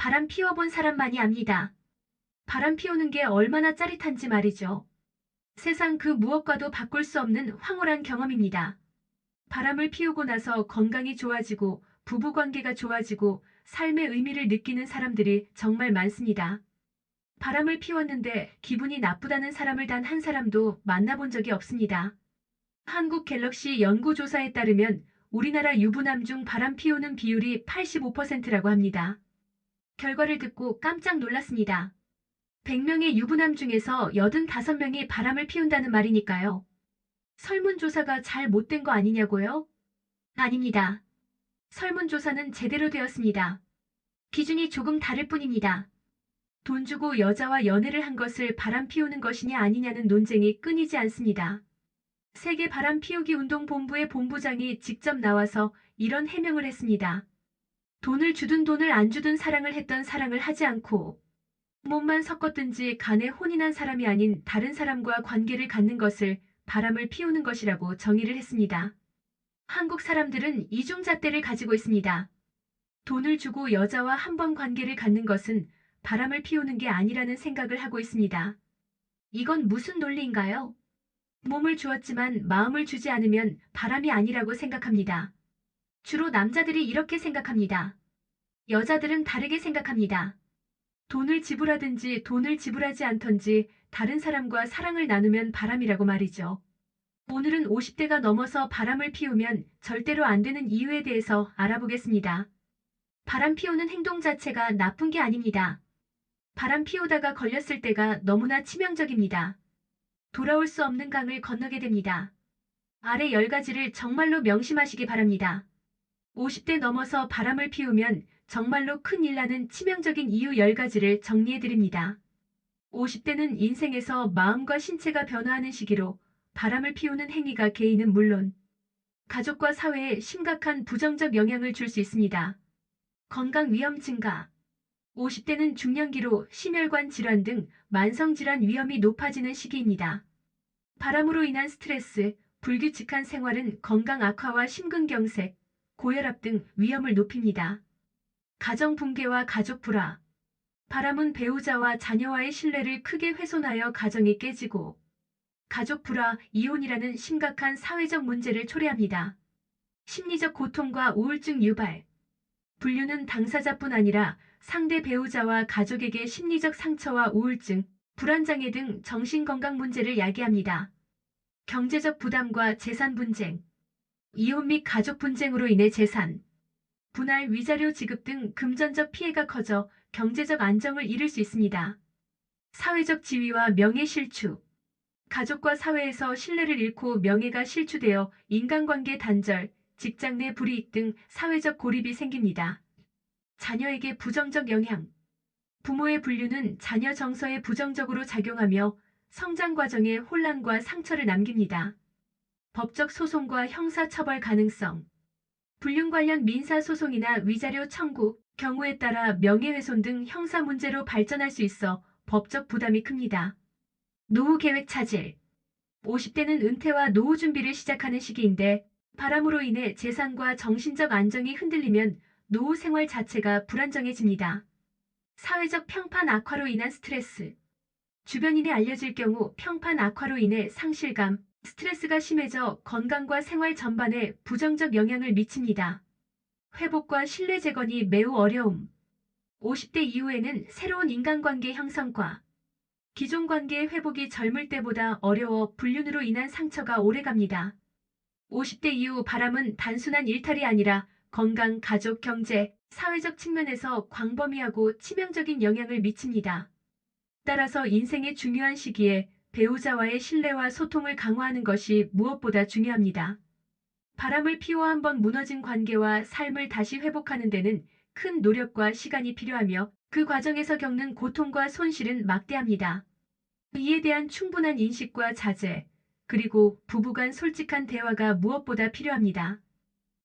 바람 피워본 사람만이 압니다. 바람 피우는 게 얼마나 짜릿한지 말이죠. 세상 그 무엇과도 바꿀 수 없는 황홀한 경험입니다. 바람을 피우고 나서 건강이 좋아지고 부부관계가 좋아지고 삶의 의미를 느끼는 사람들이 정말 많습니다. 바람을 피웠는데 기분이 나쁘다는 사람을 단 한 사람도 만나본 적이 없습니다. 한국갤럭시 연구조사에 따르면 우리나라 유부남 중 바람 피우는 비율이 85%라고 합니다. 결과를 듣고 깜짝 놀랐습니다. 100명의 유부남 중에서 85명이 바람을 피운다는 말이니까요. 설문조사가 잘 못된 거 아니냐고요? 아닙니다. 설문조사는 제대로 되었습니다. 기준이 조금 다를 뿐입니다. 돈 주고 여자와 연애를 한 것을 바람 피우는 것이냐 아니냐는 논쟁이 끊이지 않습니다. 세계 바람 피우기 운동 본부의 본부장이 직접 나와서 이런 해명을 했습니다. 돈을 주든 돈을 안 주든 사랑을 했던 사랑을 하지 않고 몸만 섞었든지 간에 혼인한 사람이 아닌 다른 사람과 관계를 갖는 것을 바람을 피우는 것이라고 정의를 했습니다. 한국 사람들은 이중잣대를 가지고 있습니다. 돈을 주고 여자와 한 번 관계를 갖는 것은 바람을 피우는 게 아니라는 생각을 하고 있습니다. 이건 무슨 논리인가요? 몸을 주었지만 마음을 주지 않으면 바람이 아니라고 생각합니다. 주로 남자들이 이렇게 생각합니다. 여자들은 다르게 생각합니다. 돈을 지불하든지 돈을 지불하지 않던지 다른 사람과 사랑을 나누면 바람이라고 말이죠. 오늘은 50대가 넘어서 바람을 피우면 절대로 안 되는 이유에 대해서 알아보겠습니다. 바람 피우는 행동 자체가 나쁜 게 아닙니다. 바람 피우다가 걸렸을 때가 너무나 치명적입니다. 돌아올 수 없는 강을 건너게 됩니다. 아래 10가지를 정말로 명심하시기 바랍니다. 50대 넘어서 바람을 피우면 정말로 큰일 나는 치명적인 이유 10가지를 정리해드립니다. 50대는 인생에서 마음과 신체가 변화하는 시기로 바람을 피우는 행위가 개인은 물론 가족과 사회에 심각한 부정적 영향을 줄 수 있습니다. 건강 위험 증가. 50대는 중년기로 심혈관 질환 등 만성질환 위험이 높아지는 시기입니다. 바람으로 인한 스트레스, 불규칙한 생활은 건강 악화와 심근경색, 고혈압 등 위험을 높입니다. 가정 붕괴와 가족 불화. 바람은 배우자와 자녀와의 신뢰를 크게 훼손하여 가정이 깨지고 가족 불화, 이혼이라는 심각한 사회적 문제를 초래합니다. 심리적 고통과 우울증 유발. 불륜은 당사자뿐 아니라 상대 배우자와 가족에게 심리적 상처와 우울증, 불안장애 등 정신건강 문제를 야기합니다. 경제적 부담과 재산 분쟁. 이혼 및 가족 분쟁으로 인해 재산, 분할 위자료 지급 등 금전적 피해가 커져 경제적 안정을 잃을 수 있습니다. 사회적 지위와 명예 실추. 가족과 사회에서 신뢰를 잃고 명예가 실추되어 인간관계 단절, 직장 내 불이익 등 사회적 고립이 생깁니다. 자녀에게 부정적 영향. 부모의 불륜은 자녀 정서에 부정적으로 작용하며 성장 과정에 혼란과 상처를 남깁니다. 법적 소송과 형사처벌 가능성. 불륜 관련 민사소송이나 위자료 청구, 경우에 따라 명예훼손 등 형사 문제로 발전할 수 있어 법적 부담이 큽니다. 노후 계획 차질. 50대는 은퇴와 노후 준비를 시작하는 시기인데 바람으로 인해 재산과 정신적 안정이 흔들리면 노후 생활 자체가 불안정해집니다. 사회적 평판 악화로 인한 스트레스. 주변인에 알려질 경우 평판 악화로 인해 상실감, 스트레스가 심해져 건강과 생활 전반에 부정적 영향을 미칩니다. 회복과 신뢰 재건이 매우 어려움. 50대 이후에는 새로운 인간관계 형성과 기존 관계의 회복이 젊을 때보다 어려워 불륜으로 인한 상처가 오래갑니다. 50대 이후 바람은 단순한 일탈이 아니라 건강, 가족, 경제, 사회적 측면에서 광범위하고 치명적인 영향을 미칩니다. 따라서 인생의 중요한 시기에 배우자와의 신뢰와 소통을 강화하는 것이 무엇보다 중요합니다. 바람을 피워 한번 무너진 관계와 삶을 다시 회복하는 데는 큰 노력과 시간이 필요하며 그 과정에서 겪는 고통과 손실은 막대합니다. 이에 대한 충분한 인식과 자제, 그리고 부부 간 솔직한 대화가 무엇보다 필요합니다.